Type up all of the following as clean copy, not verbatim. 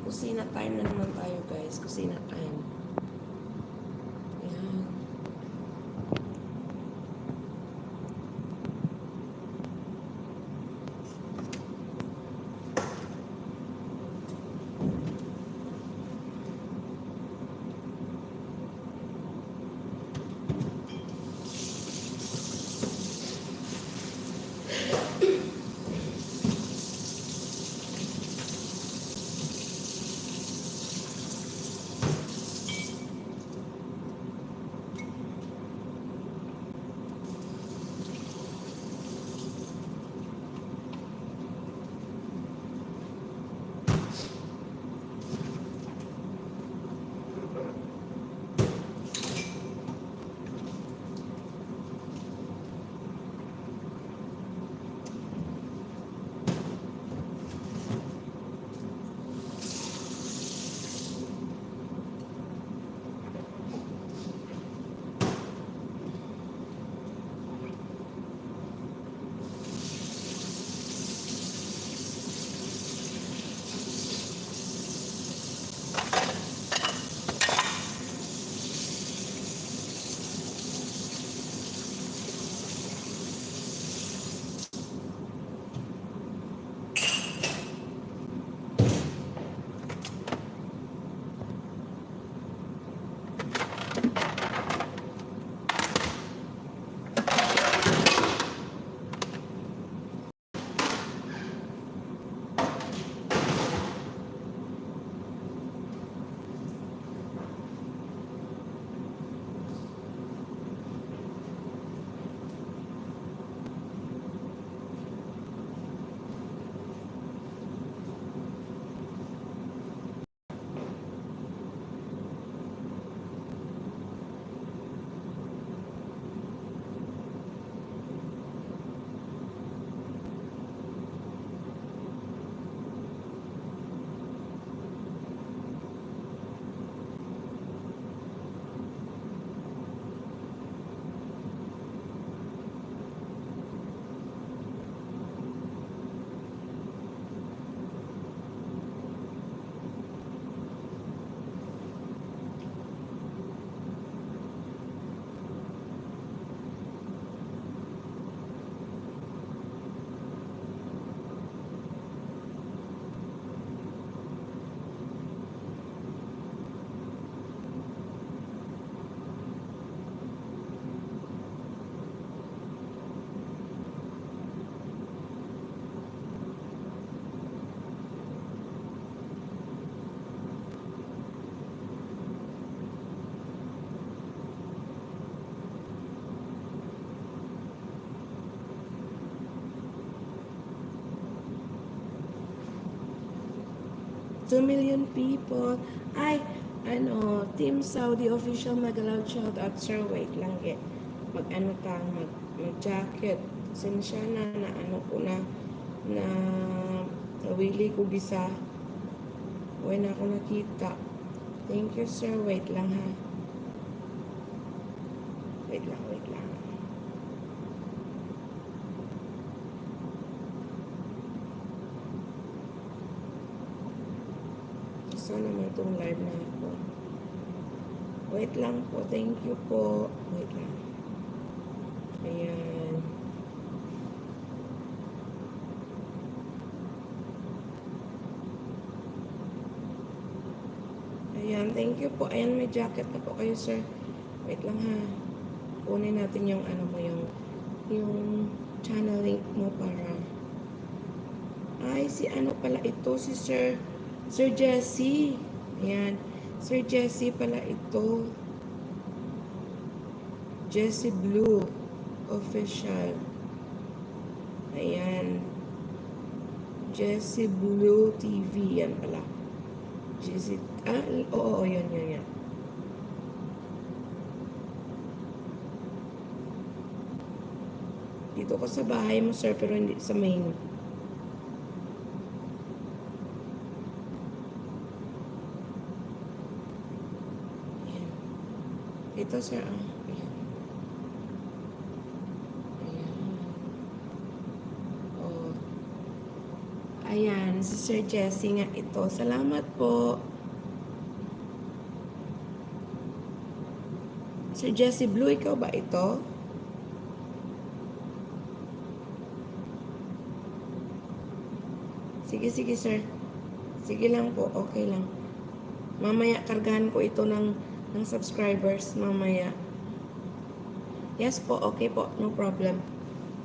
Kusina time na naman tayo, guys. Kusina time. Ayan. Two million people. Ay, Team Saudi official mag-allowed shout out. Sir, wait lang eh. Mag-ano ta, mag-jacket. Sinsya na nawili ko bisa. Huwag na ako nakita. Thank you, sir. Wait lang ha. Wait lang. Saan naman itong live na ako? Wait lang po. Thank you po. Wait lang. Ayan. Ayan. Thank you po. Ayan, may jacket na po kayo, sir. Wait lang ha. Kunin natin yung yung channel link mo para. Ay, si ano pala ito, si Sir Jesse. Ayan. Sir Jesse pala ito. Jesse Blue Official. Ayan. Jesse Blue TV. Yan pala. Jesse. Oo, yun. Dito ko sa bahay mo, sir, pero hindi sa main. Ito, sir. Ayan. Ayan. Oh. Ayan, si Sir Jesse nga ito. Salamat po. Sir Jesse Blue, ikaw ba ito? Sige, sige sir. Sige lang po, okay lang. Mamaya kargahan ko ito ng subscribers mamaya. Yes po, okay po, no problem.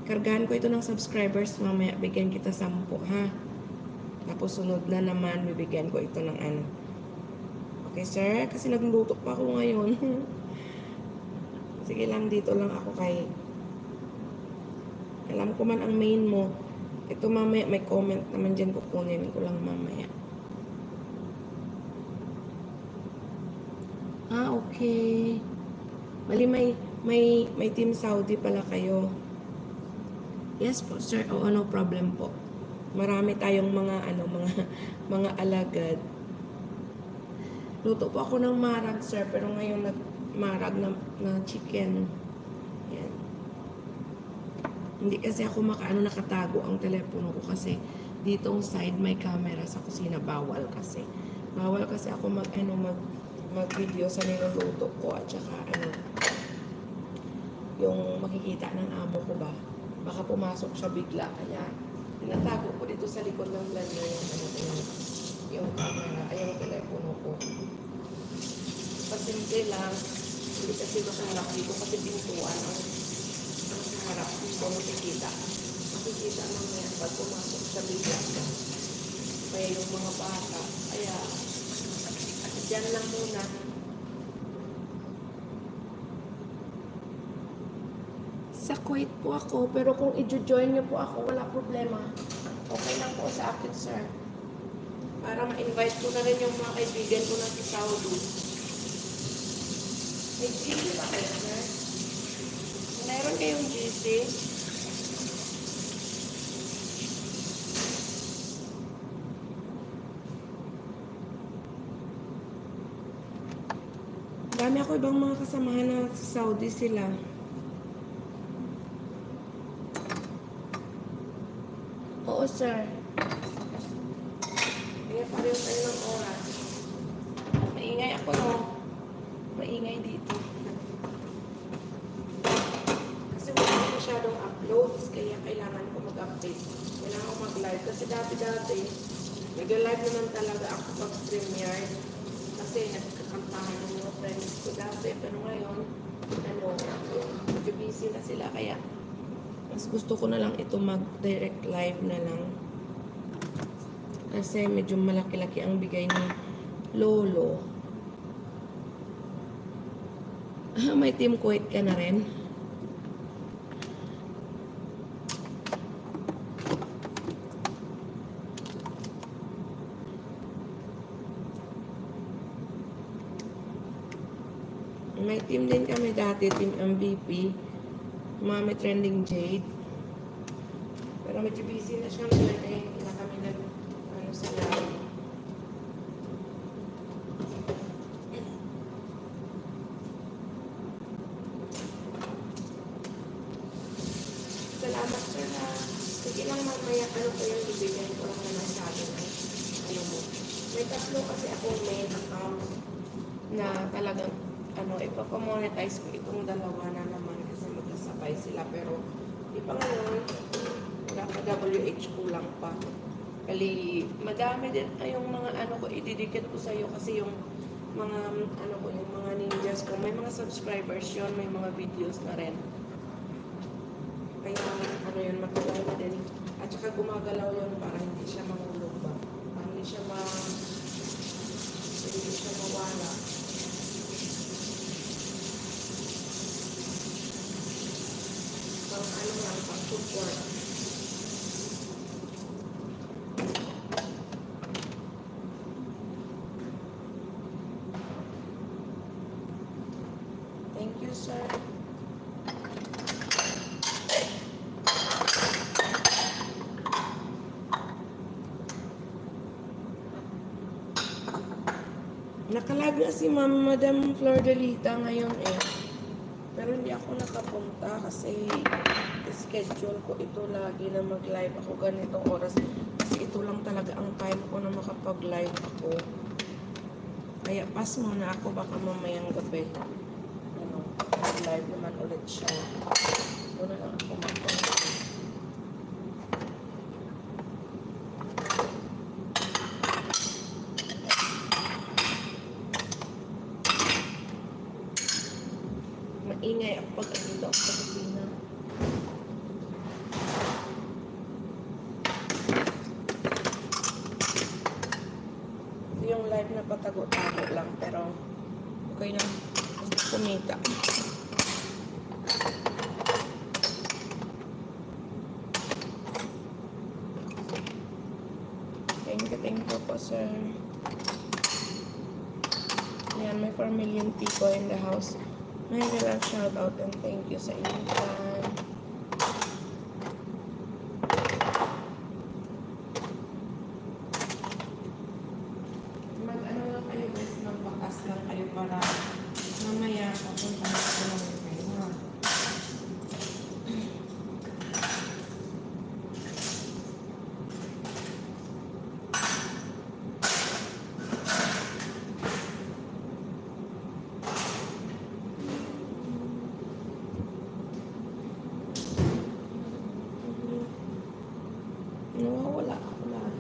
Kargahan ko ito ng subscribers mamaya, bigyan kita 10 ha. Tapos sunod na naman, bibigyan ko ito ng ano. Okay sir, kasi nagluluto pa ako ngayon. Sige lang, dito lang ako kay... Alam ko man ang main mo. Ito mamaya, may comment naman dyan, kukunin ko lang mamaya. Ah, okay. Mali, may Team Saudi pala kayo. Yes po, sir. Oo, no problem po. Marami tayong mga alagad. Luto po ako ng marag, sir, pero ngayon marag na chicken. Yan. Hindi kasi ako nakatago ang telepono ko kasi ditong side may camera sa kusina, bawal kasi. Bawal kasi ako mag-video sa niluluto ko at saka yung makikita ng amo ko ba. Baka pumasok siya bigla, kaya tinatago ko dito sa likod ng blender yung camera, ay yung telepono ko. Pasimple lang, hindi kasi makalak dito kasi pintuan ang harap dito makikita mamaya pag pumasok siya bigla. Kaya yung mga bata, kaya dyan lang muna. Sa Kuwait po ako, pero kung i-join niyo po ako, wala problema. Okay lang po sa akin, sir. Para ma-invite ko na rin yung mga kaibigan ko na sa Saudi. May GC ba kayo, sir? Meron kayong GC? Dami ako ibang mga kasamahan na sa Saudi sila. Oo, sir. Kaya pareho tayo ng oras. Maingay ako, no? Maingay dito. Kasi wala ko masyadong uploads, kaya kailangan ko mag-update. Kailangan ko mag-live. Kasi dati-dati, nag-live naman talaga ako pag-premiere. Kasi nagkakantahan ng mga friends ko dati. Pero ngayon, medyo busy na sila. Kaya, mas gusto ko na lang ito mag-direct live na lang. Kasi medyo malaki-laki ang bigay ng lolo. May Team Kuwait ka na rin? May team din kami dati, Team MVP. Mami Trending Jade. Pero medyo busy na siya ngayon eh. Hindi na kami sa live. Salamat sir na. Sige lang mamaya ko yung ibigay ko lang naman sa akin. Mo. May tatlo kasi akong main account na talagang ipapamonetize ko itong dalawa na naman kasi magkasabay sila pero di pa ngayon wala pa WH kulang pa. Kali madami din yung mga ko ididikit ko sa iyo kasi yung mga yung mga ninjas ko may mga subscribers yon, may mga videos na rin. Kaya yun matagal na din at saka gumagalaw yun para hindi siya mahulog ba. Para hindi siya mawala. Lang, pang support. Thank you, sir. Nakalaga si Madam Flordelita ngayon eh. Pero hindi ako nakapunta kasi schedule ko ito lagi na mag-live ako ganitong oras. Kasi ito ito lang talaga ang time ko na makapag-live ako. Kaya pass muna ako, baka mamayang gabi. Ano, live naman ulit siya. Doon na lang ako mag-live. Maingay ako pag andito ako sa kusina. Yung live na patago-tago lang, pero okay lang. Basta kumita. Thank you po, sir. Ayan, may 4 million people in the house. May love shout out and thank you sa inyo. Mag-ano lang kayo guys, magbakas lang kayo para mamaya papunta na ako ng kayo. Nawawala ako lahat.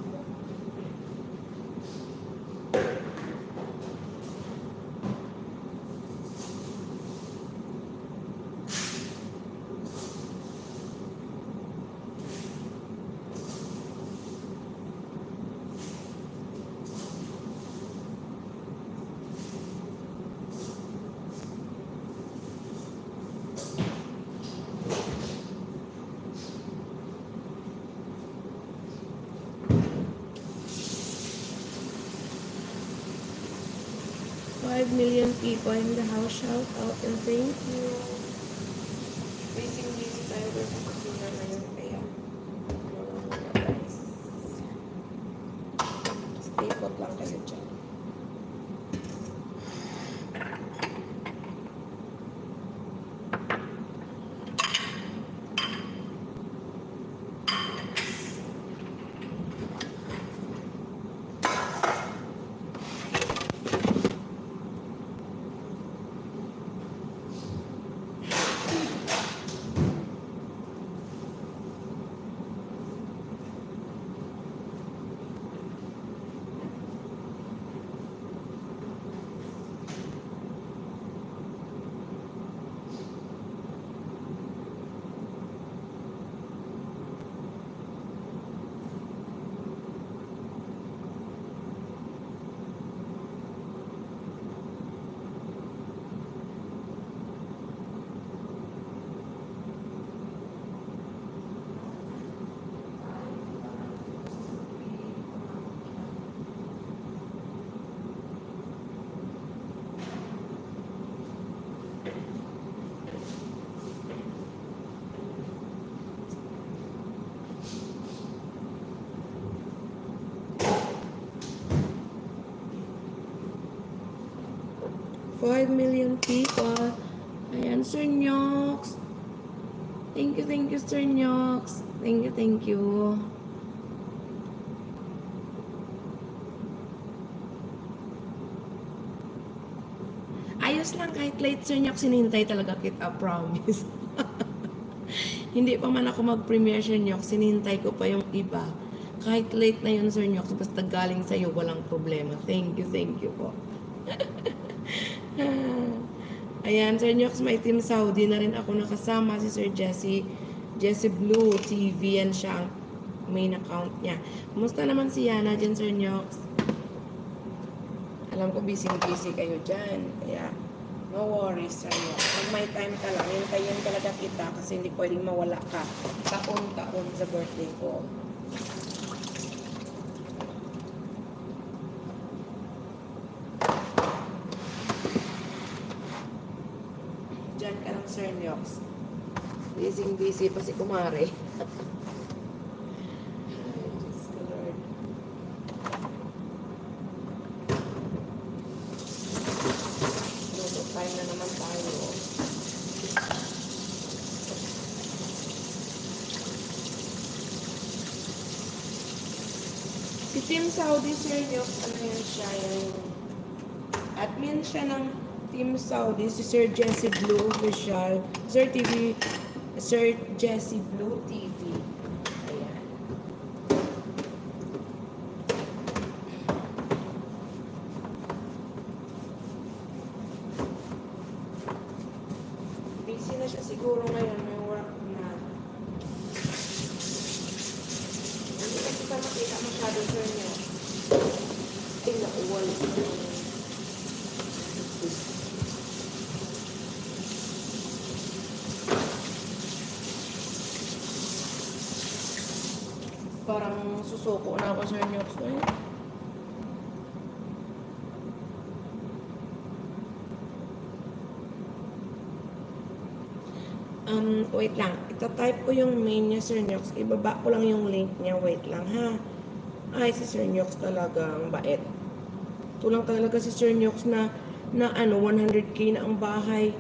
Five million people in the house, shout out and thank you. Busy tayo doon sa kusina ngayon, kaya wala guys. Stay put lang kayo dyan. Five million people. Ayan, Sir Nyox. Thank you, Sir Nyox. Thank you. Ayos lang kahit late, Sir Nyox. Sinintay talaga kita, promise. Hindi pa man ako mag-premiere, Sir Nyox. Sinintay ko pa yung iba. Kahit late na yun, Sir Nyox. Basta galing sa'yo, walang problema. Thank you po. Ayan, Sir Nyox, may Team Saudi na rin ako nakasama. Si Sir Jesse Blue TV, yan siya ang main account niya. Kumusta naman si Yana dyan, Sir Nyox? Alam ko busy kayo dyan. Kaya, no worries, Sir Nyox. Pag may time ka lang, hintayin talaga kita kasi hindi pwedeng mawala ka taon-taon sa birthday ko. Dyan ka lang, Sir Nyox. Busy pa si Kumare. Time na naman tayo. Si Team Saudi, Sir Nyox, ano yan siya, yung admin siya ng Team Saudi, si Sir Jesse Blue Official, Sir TV, Sir Jesse Blue TV. Ayan. Busy na siya siguro ngayon, may work na. Hindi kasi kita makita masyado, Sir Nyox. Ay, nakuwal. Parang susuko na ako, Sir Nyox. Wait lang. Ita-type ko yung main niya, Sir Nyox. Ibaba ko lang yung link niya. Wait lang, ha? Ay, si Sir Nyox talaga. Ang bait. Ito lang talaga si Sir Nyox na 100k na ang bahay.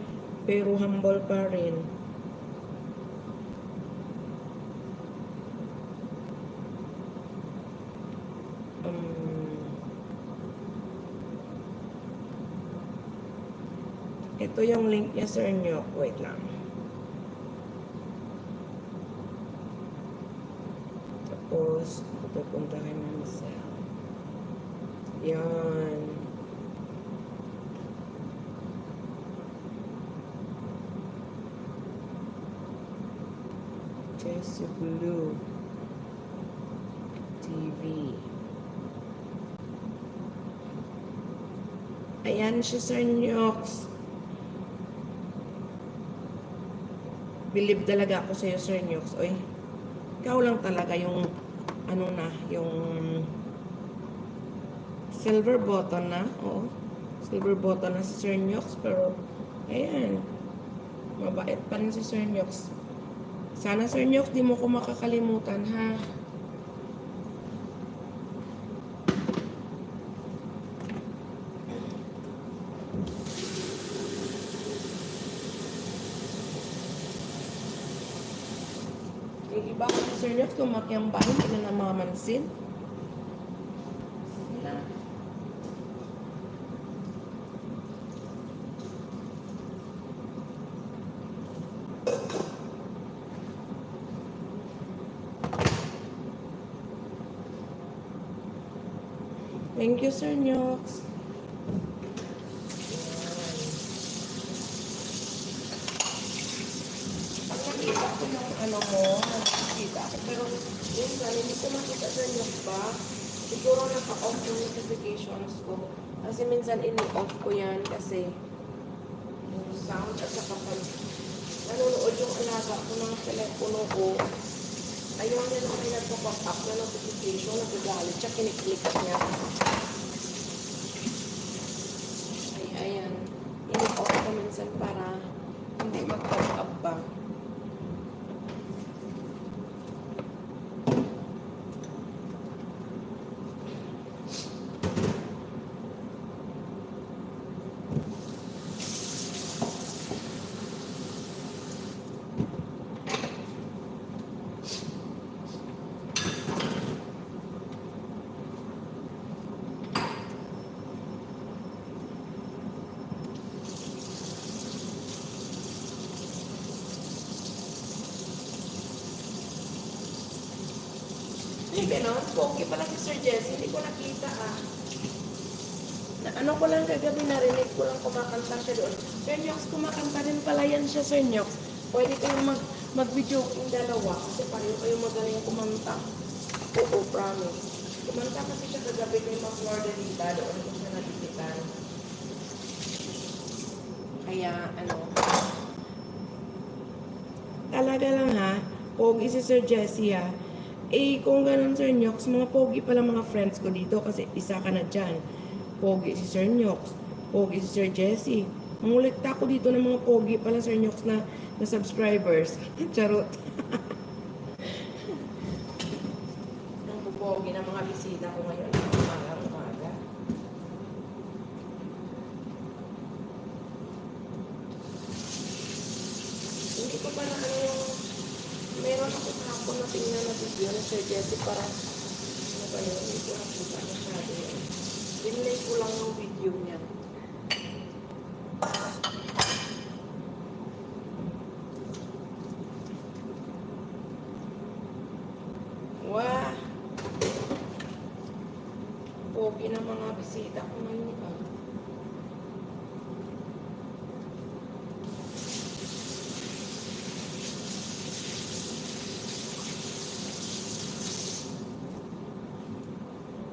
Pero humble pa rin. Ito yung link niya, Sir Nyox. Wait lang. Tapos, pupunta kay Marcel. Yan. Jesse Blue TV. Ayan siya, Sir Nyox. Believe talaga ako sa'yo, Sir Nyox. Oy, ikaw lang talaga yung yung silver button na. Oo. Silver button na si Sir Nyox. Pero, ayan. Mabait pa rin si Sir Nyox. Sana, Sir Nyox, di mo ko makakalimutan, ha? Yung iba ko si Sir Nyox, lumaki ang bahay, hindi na namamansin. Thank you, Sir Nyox. Nakita ko yung nakikita ako. Pero, yun nga, hindi ko makita, Sir Nyox ba? Siguro naka-off yung notifications ko. Kasi minsan ini-off ko yan kasi yung sound at saka pag nanonood yung alaga ko ng telepono ko, ayaw niya naman yung nagpa-pop up na notification, nagagalit siya, kiniklik niya. Ayan. Ini-off ko minsan para hindi mag-pop up ba. Ay, gano'n. Pogi pala si Sir Jesse. Hindi ko nakita, Ano ko lang kagabi, narinig ko lang kumakanta siya doon. Sir Nyox, kumakanta din pala yan siya, Sir Nyox. Pwede kayong mag-video yung dalawa kasi pareho kayong magaling kumanta. Oo, promise. Kumanta kasi siya kagabi kay Ma'am Margarita. Doon ko siya nakikitan. Kaya, talaga lang, pogi si Sir Jesse, Eh, kung ganun, Sir Nyox, mga pogi pala mga friends ko dito kasi isa ka na dyan. Pogi si Sir Nyox, pogi si Sir Jesse. Mangulikta ko dito ng mga pogi pala, Sir Nyox, na subscribers. Charot. Ang pogi ng mga bisita ko ngayon. Umaga. Hindi ko pa na meron ako kahapon na tingnan na video ni Sir Jesse para ba yun? Hindi ko nakita masyado yun. Dinlay ko lang yung video niya. Wah! Pogi ng mga bisita ko ngayon ah.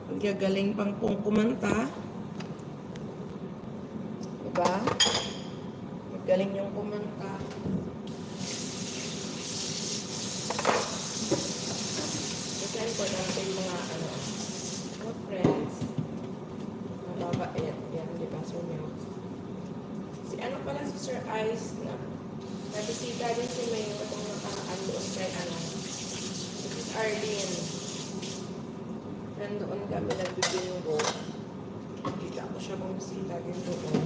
Ang gagaling pang pong kumanta. Diba? Magaling yung kumanta. Kasi importante yung mga mga friends. Mababait. Yan, di ba, Sir Nels? Si ano pala si Sir Ice na nabisita din si May itong nakaraan doon kay Mrs. Arlene. Nandoon kami nagbibingo. Nakita ko siya bumisita din doon.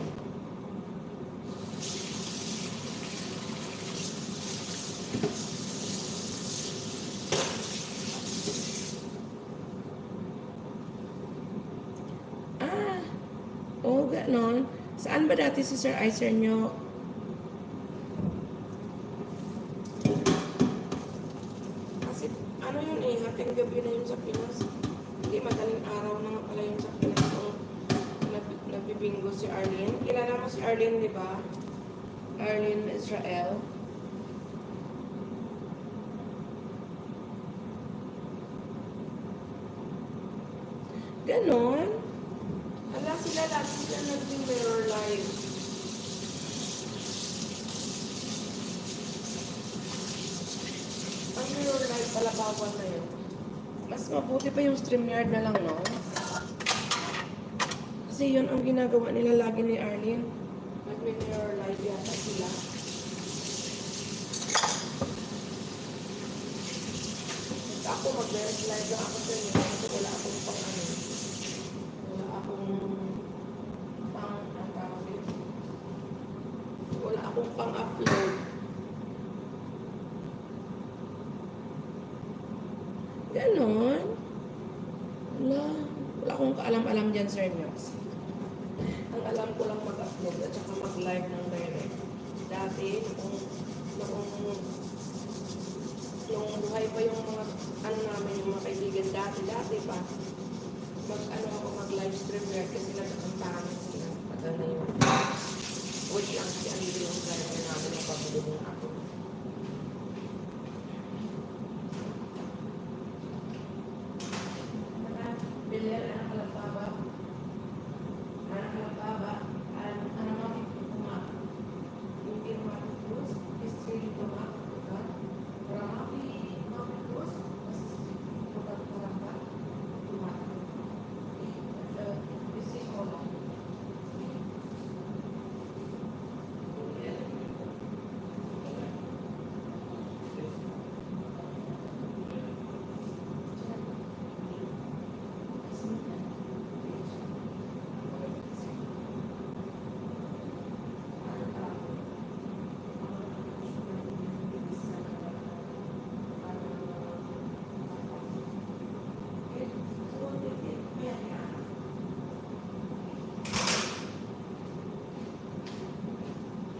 Oo, ganon. Saan ba dati si Sir Icer nyo? Kasi ano yun eh, hating gabi na yun sa Pinas. Hindi, madaling araw na nga pala yun sa Pinas kung nagbibingo si Arlene. Kilala mo si Arlene, di ba? Arlene Israel. Ganon. Ala sila lagi sila nag-mirror live. Ang mirror live pala bawal na yun. Mas mabuti pa yung StreamYard na lang, no? Kasi yun ang ginagawa nila lagi ni Arlene. Nag-mirror live yata sila. Ako mag-mirror live lang ako sa inyo. Kasi wala akong pang wala akong wala akong pang-upload. Ganon. Wala akong kaalam-alam dyan, Sir Nels. Ang alam ko lang mag-upload at saka mag-live ng direct. Dati, nung buhay pa yung mga namin, yung mga kaibigan dati pa, ako mag-live stream kasi nagkakantahan sila. Pagka na yun. Wait lang kasi ang yung driver namin ang pabulong ako. Bilir, anak kalapaba. Anak kalapaba. Ano mga pitumak. Yung pitumak plus, history pitumak. Ramaki, pitumak plus, pitumak kalapa. Pitumak. This is all.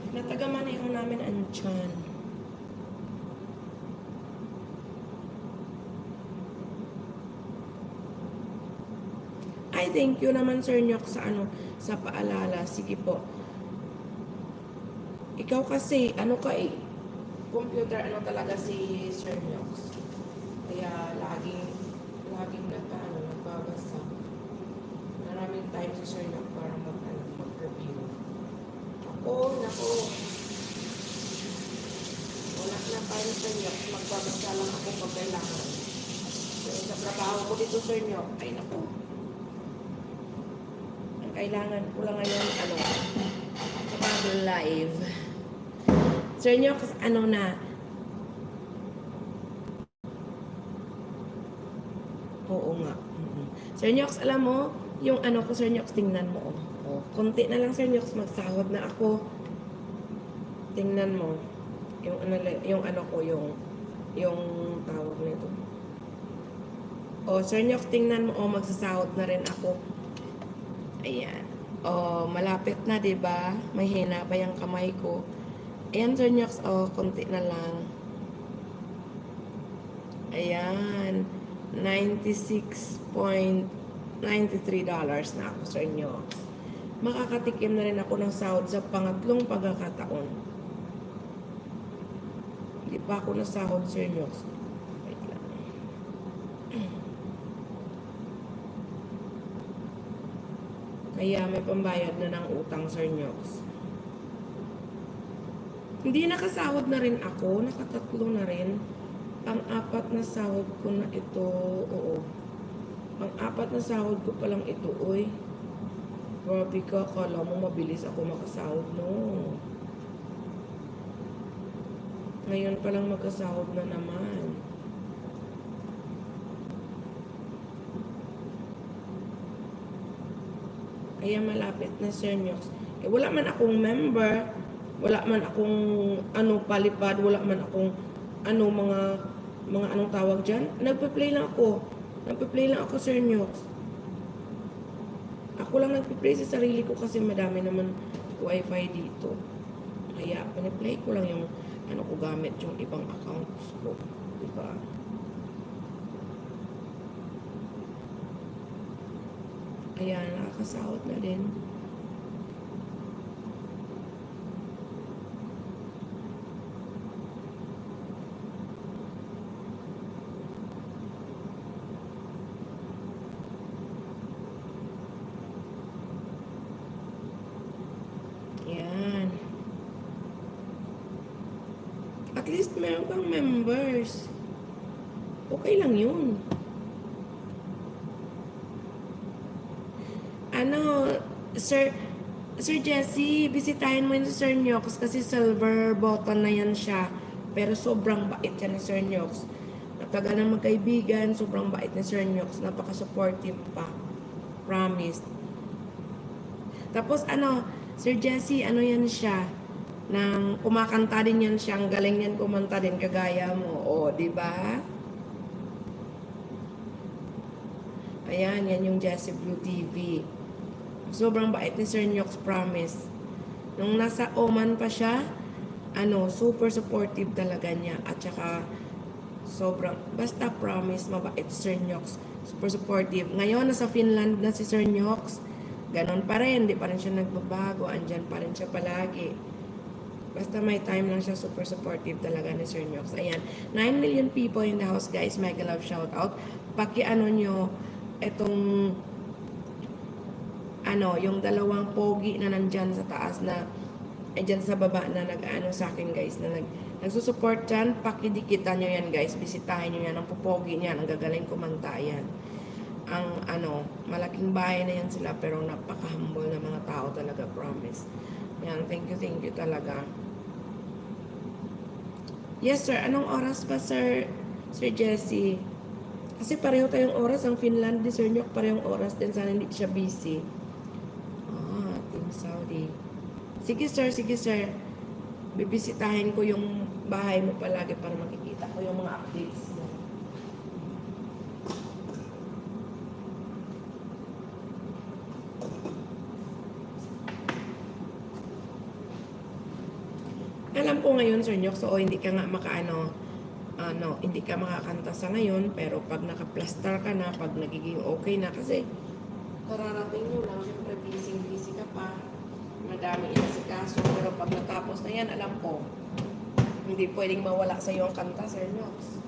Natagamaneho namin ang tiyan. Ay, thank you naman, Sir Nyok, sa paalala. Sige po. Ikaw kasi, computer, talaga si Sir Nyok. Kaya, laging nagbabasa. Maraming time si Sir Nyok para mag-review. Nako. Wala na time, Sir Nyok. Magbabasa lang ako pag kailangan. So, sa trabaho ko dito, Sir Nyok, ay nako. Ang kailangan ko lang ngayon, mag-live. Sir Nyok, Oo nga. Sir Nyok, alam mo, yung ko, Sir Nyok, tingnan mo, konti na lang, Sir Nyok, magsahod na ako. Tingnan mo. Yung tawag nito. O, Sir Nyox, tingnan mo. O, magsasahod na rin ako. Ayan. O, malapit na, 'di ba? May hina pa yung kamay ko. Ayan, Sir Nyox. O, konti na lang. Ayan. $96.93 na ako, Sir Nyox. Makakatikim na rin ako ng sahod sa pangatlong pagkakataon. Hindi pa ako nasahod, Sir Nyox. Wait lang. Kaya may pambayad na ng utang, Sir Nyox. Hindi nakasahod na rin ako. Nakatatlo na rin. Pang-apat na sahod ko na ito. Oo. Pang-apat na sahod ko palang ito, oy. Grabe ka, kala mo mabilis ako makasahod, no. Ngayon palang magkasahod na naman. Kaya malapit na, Sir Nyox. Eh, wala man akong member. Wala man akong palipad. Wala man akong mga anong tawag dyan. Nagpa-play lang ako. Sir Nyox. Ako lang nagpa-play sa sarili ko kasi madami naman wifi dito. Kaya piniplay ko lang yung ko gamit yung ibang accounts ko. Diba? Kaya nakakasahod na din. Yan. At least meron kang members. Okay lang yun. Sir Jesse, bisitahin mo yun si Sir Nyox kasi silver button na yan siya. Pero sobrang bait yan ni Sir Nyox. Natagal na magkaibigan, sobrang bait ni Sir Nyox. Napaka-supportive pa. Promise. Tapos Sir Jesse, yan siya. Nang kumakanta din yan siya. Ang galing yan kumanta din kagaya mo. O, di ba? Ayan, yan yung Jesse Blue TV. Sobrang bait ni Sir Nyox, promise. Nung nasa Oman pa siya, super supportive talaga niya. At saka, basta promise, mabait Sir Nyox. Super supportive. Ngayon, nasa Finland na si Sir Nyox. Ganon pa rin, di pa rin siya nagbabago. Andyan pa rin siya palagi. Basta may time lang siya, super supportive talaga ni Sir Nyox. Ayan, 9 million people in the house, guys. Mega love shout out. Nyo, etong yung dalawang pogi na nandyan sa taas na dyan sa baba na sa akin, guys, na nagsusupport dyan, pakidikitan nyo yan, guys. Bisitahin nyo yan, ang pupogi niyan, ang gagaling kumanta yan. Ang malaking bahay na yan sila, pero napaka-humble na mga tao talaga, promise. Yan, thank you talaga. Yes, sir. Anong oras pa, Sir Jesse? Kasi pareho tayong oras. Ang Finland ni Sir Nyox, parehong oras din. Sana hindi siya busy. Team Saudi. Sige, sir. Bibisitahin ko yung bahay mo palagi para makikita ko yung mga updates mo. Alam ko ngayon, Sir Nyox, hindi ka nga hindi ka makakanta sa ngayon, pero pag naka-plaster ka na, pag nagiging okay na, kasi kararating nyo lang, syempre busy ka pa, madami inasikaso, pero pag natapos na yan, alam ko, hindi pwedeng mawala sa iyo ang kanta, Sir Nyox.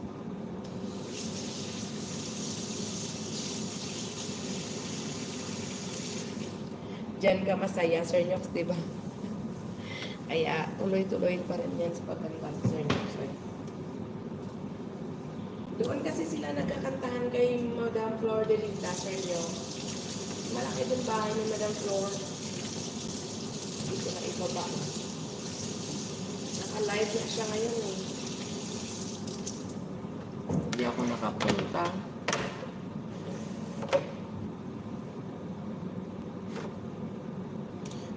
Diyan ka masaya, Sir Nyox, diba? Kaya tuloy-tuloy pa rin yan sa pagkanta, Sir Nyox. Doon kasi sila nagkakantahan kay Madam Flor de Linda, Sir Nyox. Malaki din bahay ni Madam Flor. Dito na ibaba. Naka-live na siya ngayon eh. Hindi ako nakapunta.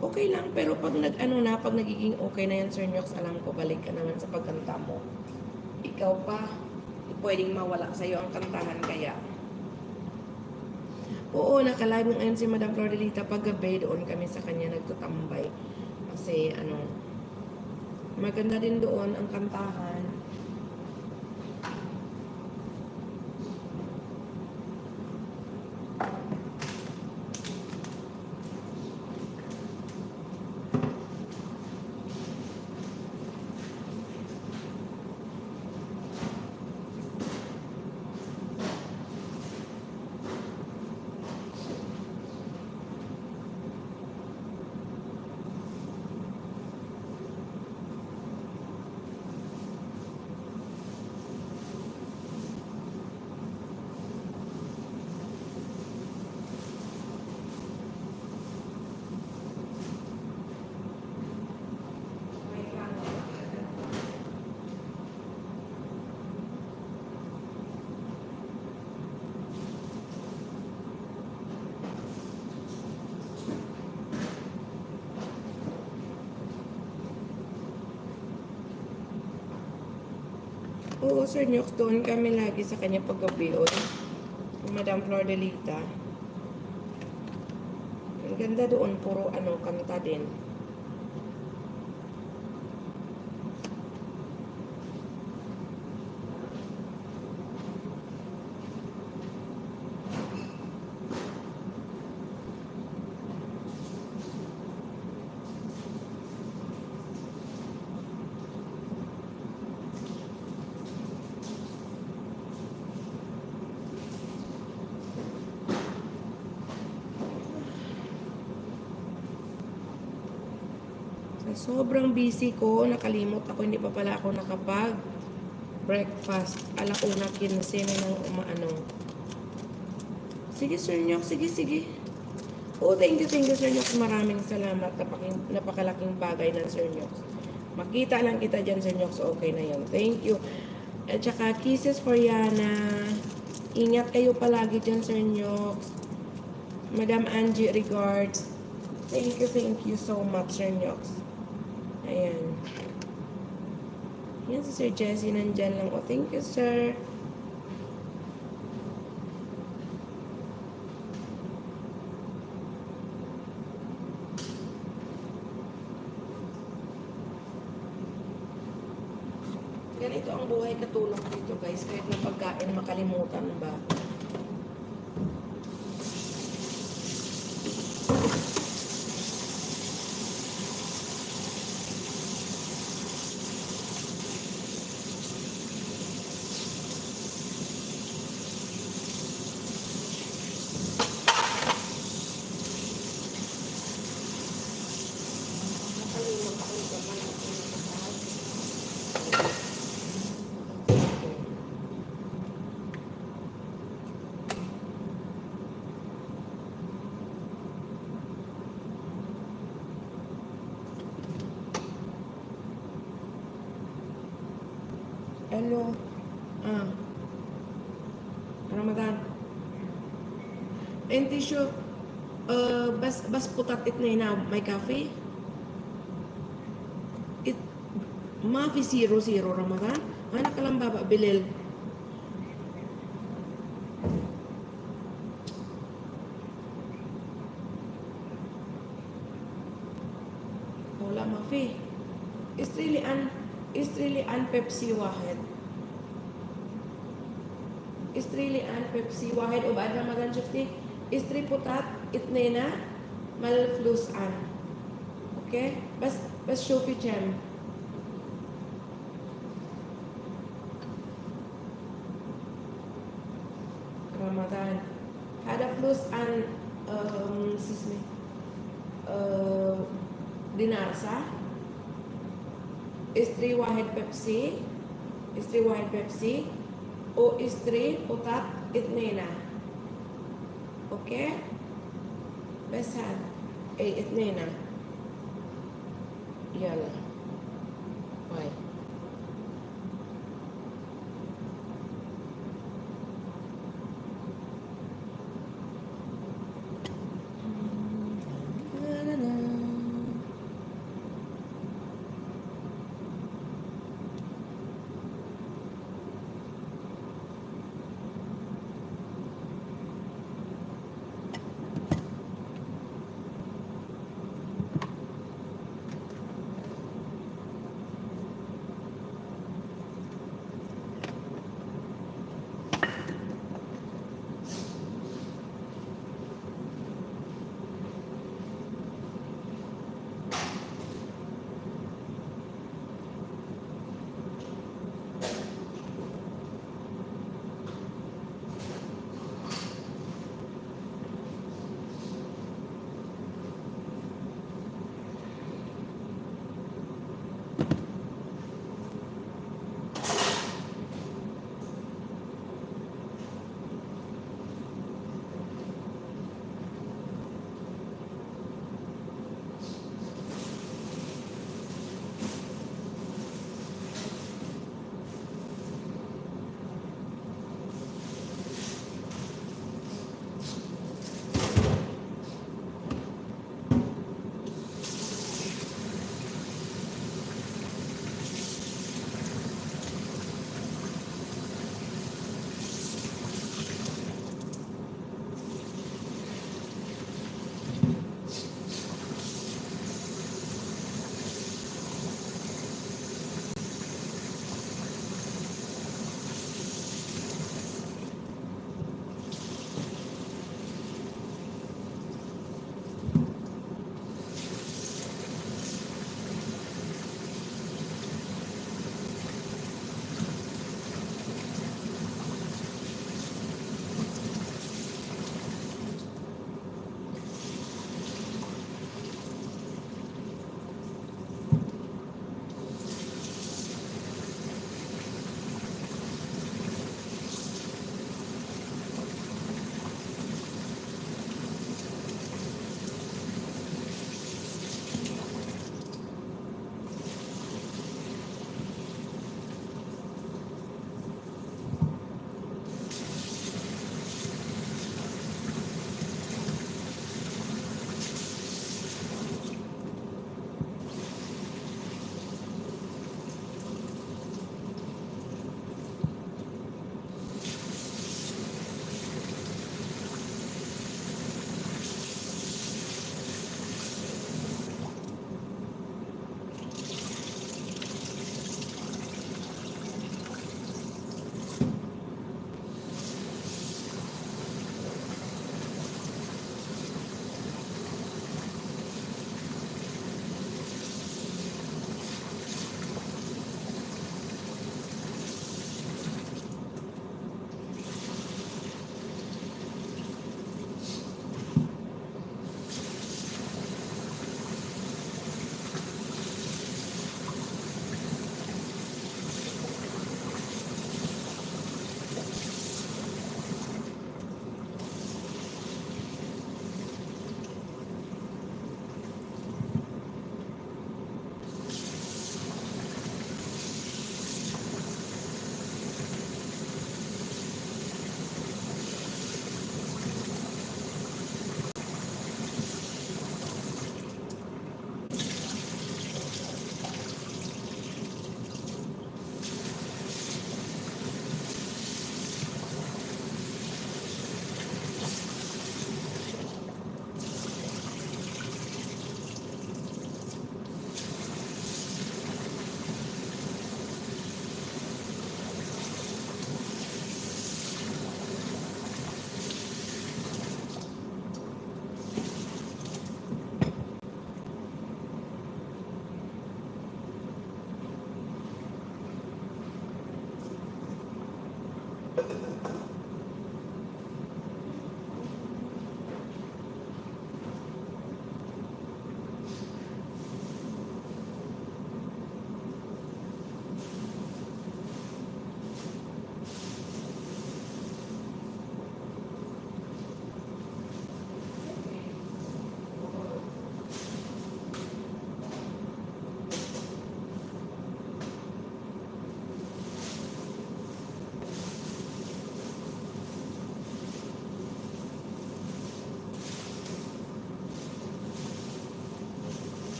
Okay lang, pero pag pag nagiging okay na yan, Sir Nyox, alam ko, balik ka naman sa pagkanta mo. Ikaw pa, pwedeng mawala sa'yo ang kantahan, kaya Oo, naka-live ngayon si Madam Flordelita paggabi. Doon kami sa kanya nagtutambay. Kasi ano, maganda din doon ang kantahan. Oo, Sir Nyox, doon kami lagi sa kanya paggabi. O, Madam Flordelita. Ang ganda doon, puro ano, kanta din. Sa sobrang busy ko, nakalimot ako, hindi pa pala ako nakapag-breakfast. Alauna 15 na ng umaano. Sige, Sir Nyok, sige. Oh, thank you, Sir Nyok. Maraming salamat. Napakalaking bagay ng Sir Nyok. Makita lang kita dyan, Sir Nyok. So, okay na yun. Thank you. At saka, kisses for Yana. Ingat kayo palagi dyan, Sir Nyok. Madam Angie, regards. Thank you so much, Sir Nyok. Ayan. Yan si Sir Jesse, nandyan lang. Oh, thank you, sir. Ganito ang buhay katulong dito, guys. Kahit na pagkain, makalimutan ba? Hello. Ramadan. And tissue, bas putat it na may coffee. It mafi 00 Ramadan. Anak ka lang baba bilil. Wala mafi. It's really an Pepsi واحد. استري الآن بيبسي واحد وبعد رمضان شفتي استري بوتات اثنين مال فلوس عن اوكي بس شوفي كم رمضان هذا فلوس عن اسمه دينار صح استري واحد بيبسي واشتري قطعة اثنين اوكي بس هذا اي اثنين يلا باي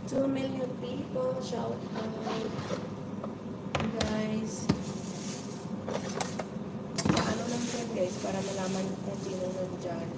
2 million people, shout out. Guys. Ano lang yan guys, para malaman kung sino nandyan.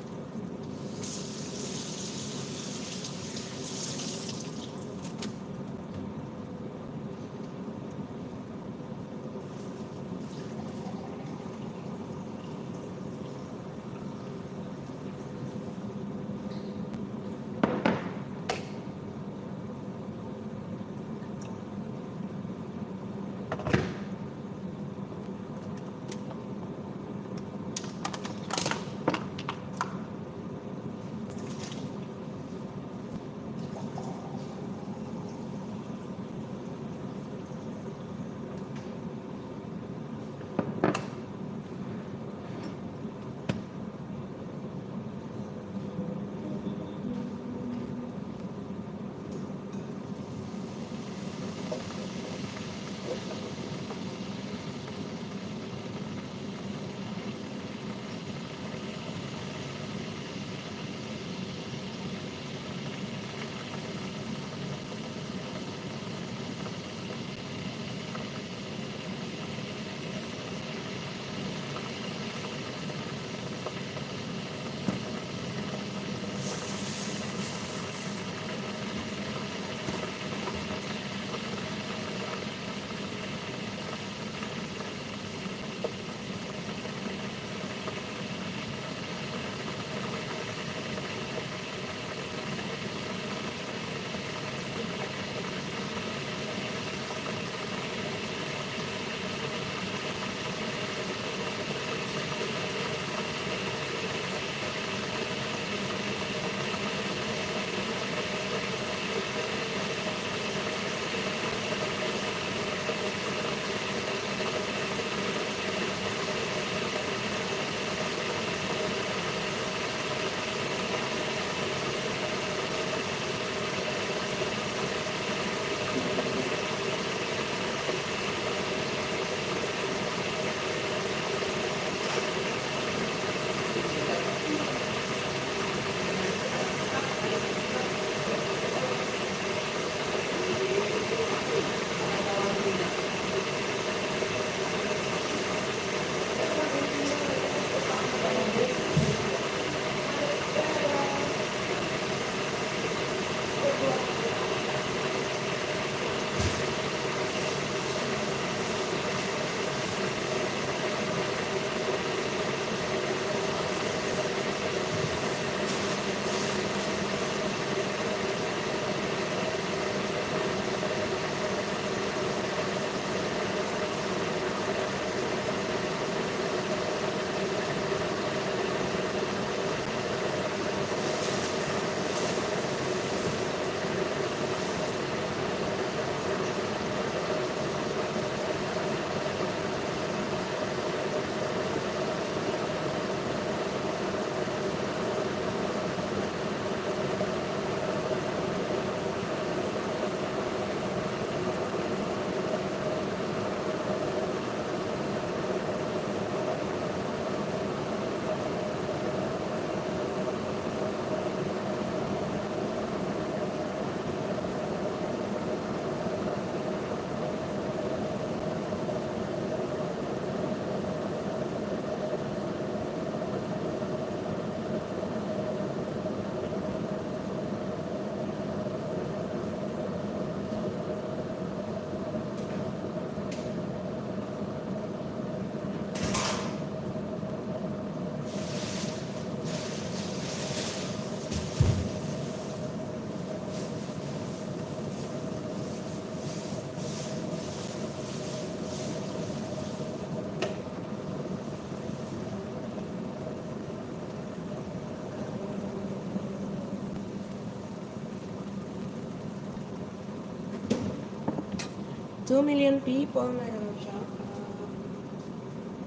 Two million people na lang siya.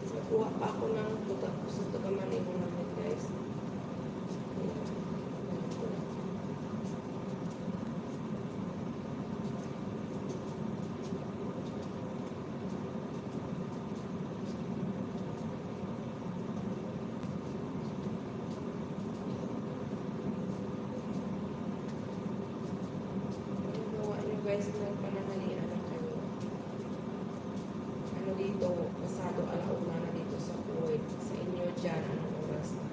Nakuha pa ako ng sa taga-Manila namin, guys. guys, nagpananalian ng kanya. Ano dito, pasado alauna na dito sa Kuwait. Sa inyo dyan, anong oras na?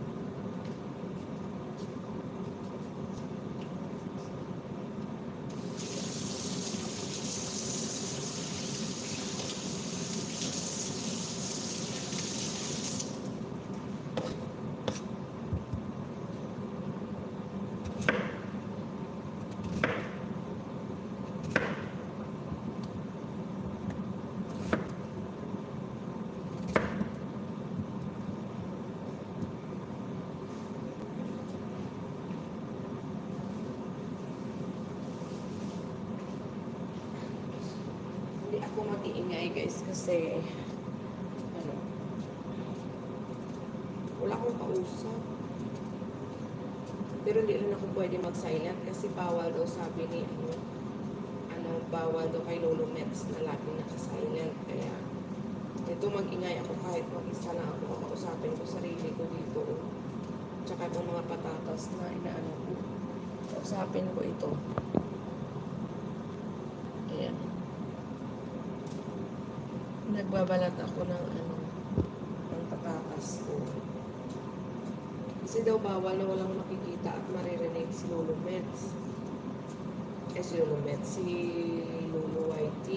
Hindi ako mag-iingay guys kasi ano, wala akong kausap. Pero hindi rin ako pwede mag-silent kasi bawal daw sabi ni bawal daw kay Lolo Mets na lagi naka-silent. Kaya ito mag-ingay ako kahit mag-isa na ako, kakausapin ko sarili ko dito. Tsaka itong mga patatas na inaano ko. Kausapin ko ito. Ayan. Nagbabalat ako ng patatas ko. Kasi daw bawal na walang makikita at maririnig si Lolo Mets. Si Lolo Mets, si Lolo YT.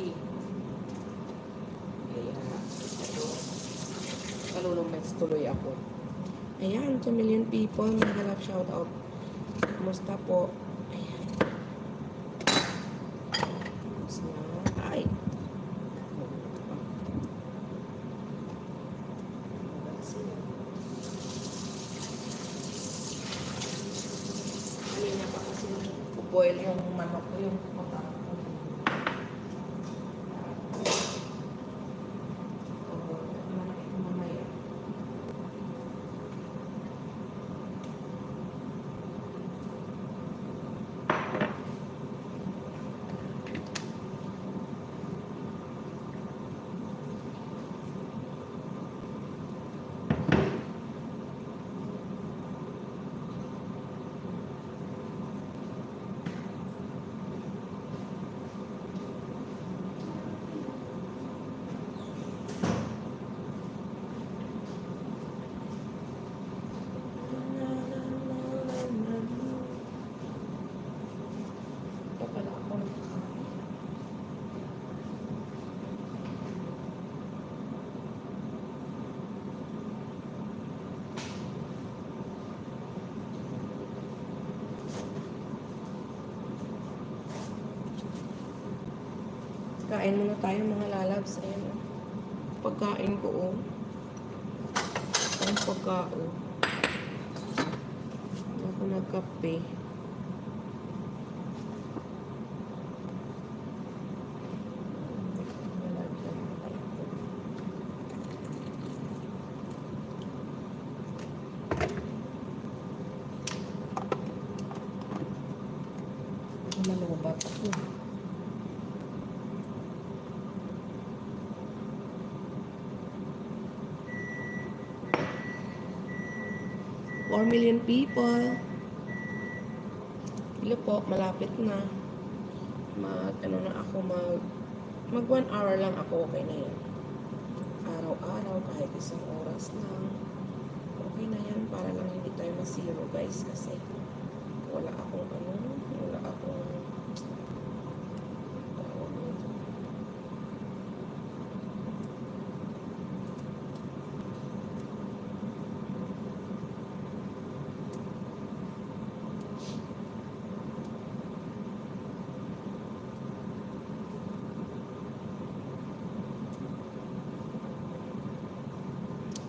Kaya, ito. Sa Lolo Mets tuloy ako. Ayan, 2 million people. Magalap shoutout. Kumusta po? Ayan. Tapos na. Ay. Kanina pa kasi boil yung manok ko, yung patak ko. Mamaya. Papala ako. 'Kain muna tayo mga lalabs. Ayan o. Pagkain ko o. Ang pagkain. Ako nagkape. Malubat ako. 4 million people. Hello po, malapit na. Mag 1 hour lang ako, okay na yan. Araw-araw, kahit isang oras lang. Okay na yan, para lang hindi tayo masiro guys, kasi wala akong tawag nito.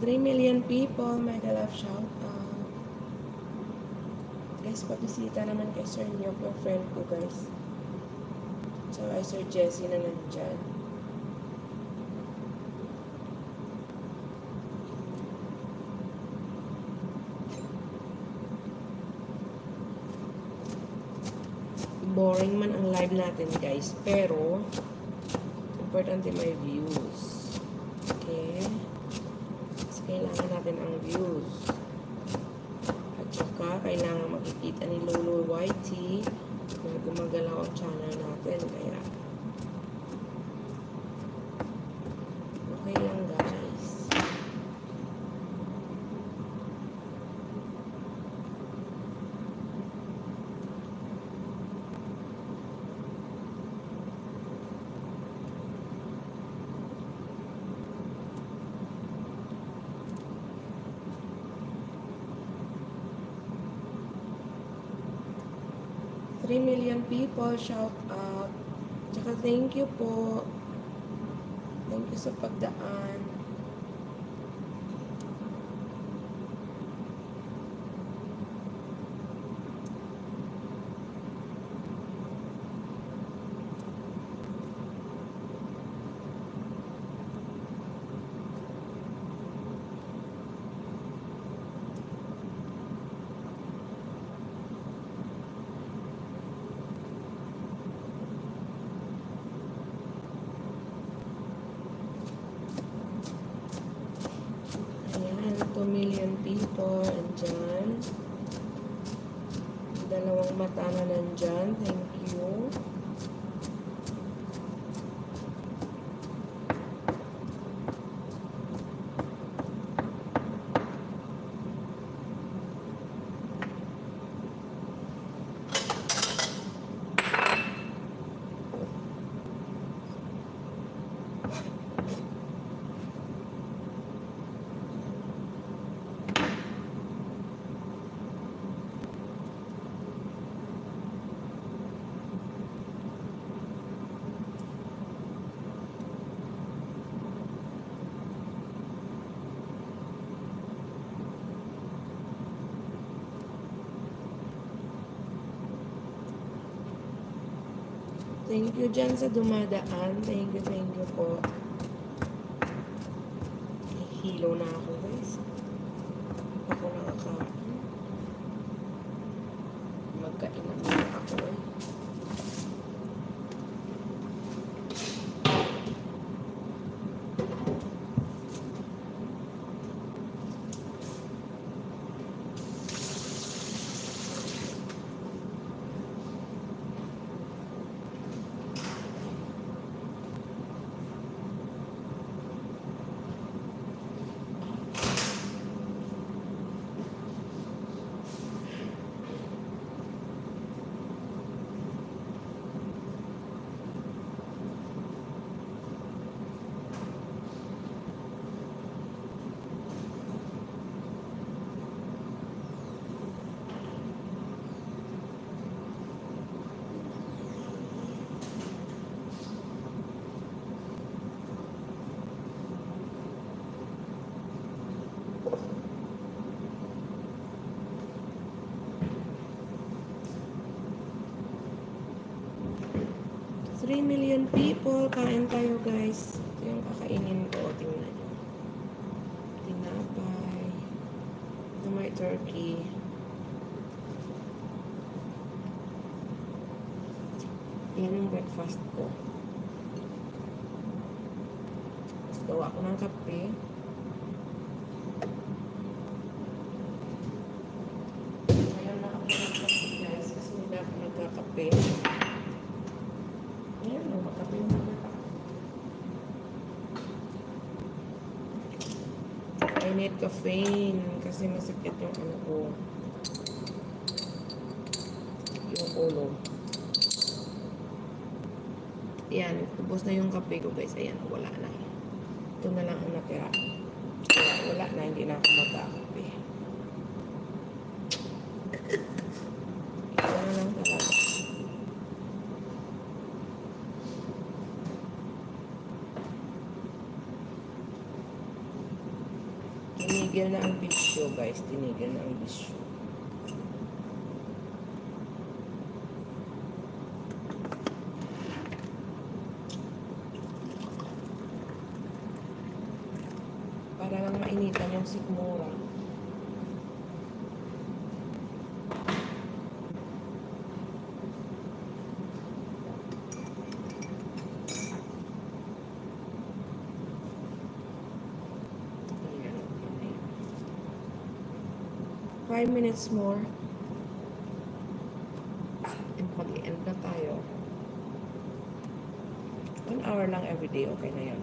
Three million people, mega love shout out. Guys, pabisita naman kay Sir Nyok, yung friend ko guys. So, ay Sir Jesse na nandyan. Boring man ang live natin guys, pero importante may views. Okay? Kasi kailangan natin ang views. At saka kailangan makikita ni Lolo YT na gumagalaw ang channel natin. Kaya, okay lang guys. Three million people, shout out. Tsaka thank you po. Thank you sa pagdaan. Ayan, 2 million people andyan. Dalawang mata na nandyan. Thank you. Thank you dyan sa dumadaan. Thank you po. Hilo na ako guys. Ako nakakain. Magkain na muna ako eh. Three million people. Kain tayo guys. Ito yung kakainin ko. Tingnan nyo. Tinapay. Ito may turkey. Yan yung breakfast ko. Tapos gawa ko ng kape. Ngayon na ako nagkape guys. Kasi hindi ako nagkakape. Ayan, makape na. I need caffeine kasi masakit yung ano ko. Yung ulo. Ayan, ubos na yung kape ko guys. Ayan, wala na. Ito na lang ang natira. Kaya wala na, hindi na ako magkakape. Ito na lang talaga. Tinigil na ang bisyo guys. Tinigil na ang bisyo. Para lang mainitan yung sikmura. Ayan. 5 minutes more. And pag-i-end na tayo. 1 hour lang everyday, okay na yun.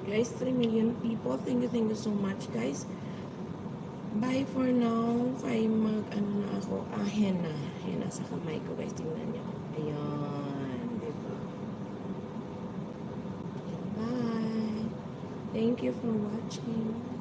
Guys, 3 million people. Thank you so much, guys. Bye for now. Kaya ano na ako. Henna. Henna sa kamay ko, guys. Tingnan niyo. Ayan. Diba? Bye. Thank you for watching.